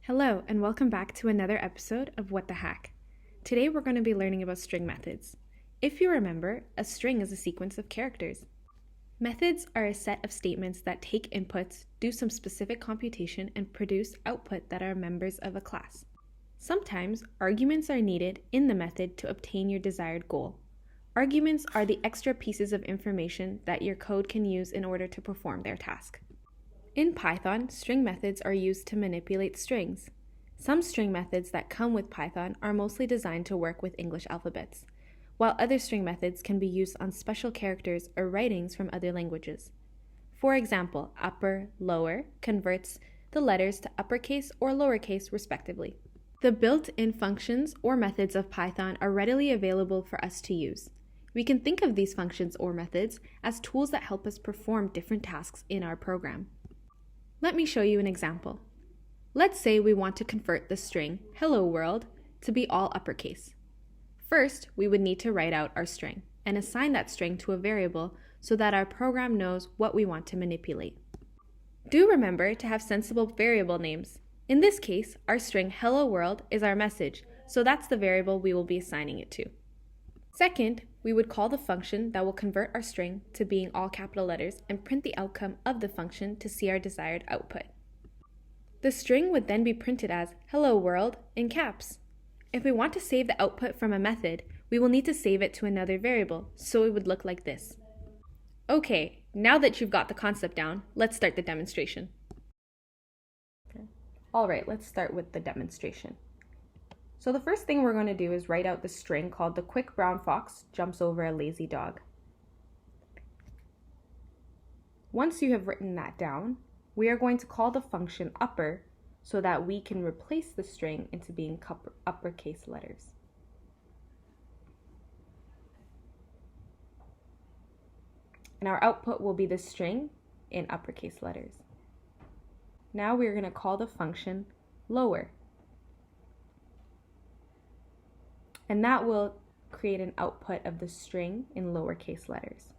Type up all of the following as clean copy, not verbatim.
Hello, and welcome back to another episode of What the Hack. Today we're going to be learning about string methods. If you remember, a string is a sequence of characters. Methods are a set of statements that take inputs, do some specific computation, and produce output that are members of a class. Sometimes, arguments are needed in the method to obtain your desired goal. Arguments are the extra pieces of information that your code can use in order to perform their task. In Python, string methods are used to manipulate strings. Some string methods that come with Python are mostly designed to work with English alphabets, while other string methods can be used on special characters or writings from other languages. For example, upper, lower converts the letters to uppercase or lowercase respectively. The built-in functions or methods of Python are readily available for us to use. We can think of these functions or methods as tools that help us perform different tasks in our program. Let me show you an example. Let's say we want to convert the string "Hello World" to be all uppercase. First, we would need to write out our string and assign that string to a variable so that our program knows what we want to manipulate. Do remember to have sensible variable names. In this case, our string "Hello World" is our message, so that's the variable we will be assigning it to. Second, we would call the function that will convert our string to being all capital letters and print the outcome of the function to see our desired output. The string would then be printed as "Hello World" in caps. If we want to save the output from a method, we will need to save it to another variable, so it would look like this. Okay, now that you've got the concept down, let's start the demonstration. Alright, let's start with the demonstration. So the first thing we're going to do is write out the string called "The quick brown fox jumps over a lazy dog." Once you have written that down, we are going to call the function upper so that we can replace the string into being uppercase letters. And our output will be the string in uppercase letters. Now we're going to call the function lower. And that will create an output of the string in lowercase letters.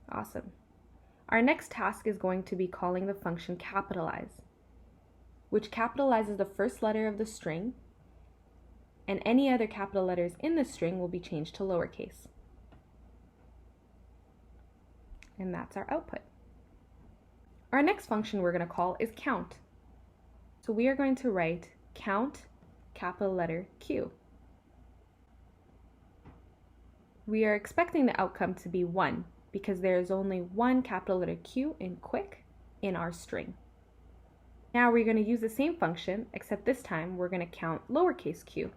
Awesome. Our next task is going to be calling the function capitalize, which capitalizes the first letter of the string, and any other capital letters in the string will be changed to lowercase. And that's our output. Our next function we're going to call is count. So we are going to write count, capital letter Q. We are expecting the outcome to be 1 because there is only one capital letter Q in quick in our string. Now we're going to use the same function, except this time we're going to count lowercase q.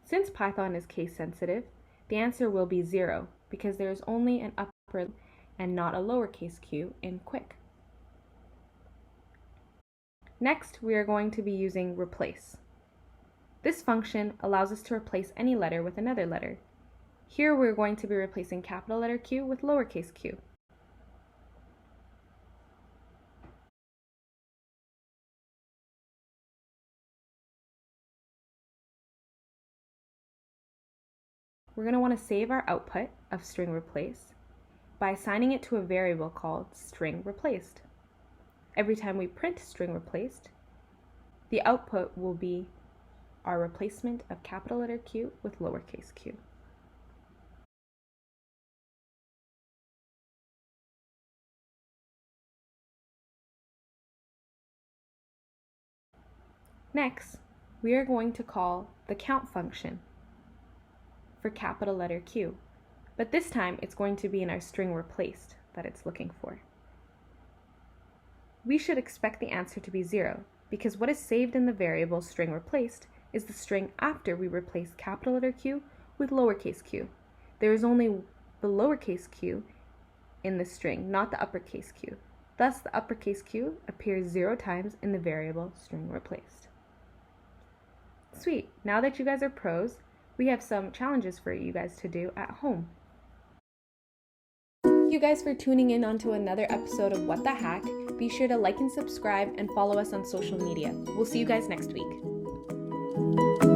Since Python is case sensitive, the answer will be 0 because there is only an upper and not a lowercase q in quick. Next, we are going to be using replace. This function allows us to replace any letter with another letter. Here we're going to be replacing capital letter Q with lowercase q. We're going to want to save our output of string replace by assigning it to a variable called string replaced. Every time we print string replaced, the output will be our replacement of capital letter Q with lowercase q. Next, we are going to call the count function for capital letter Q, but this time it's going to be in our string replaced that it's looking for. We should expect the answer to be 0 because what is saved in the variable string replaced is the string after we replace capital letter Q with lowercase q. There is only the lowercase q in the string, not the uppercase q. Thus, the uppercase q appears 0 times in the variable string replaced. Sweet, now that you guys are pros, we have some challenges for you guys to do at home. Thank you guys for tuning in onto another episode of What the Hack. Be sure to like and subscribe and follow us on social media. We'll see you guys next week.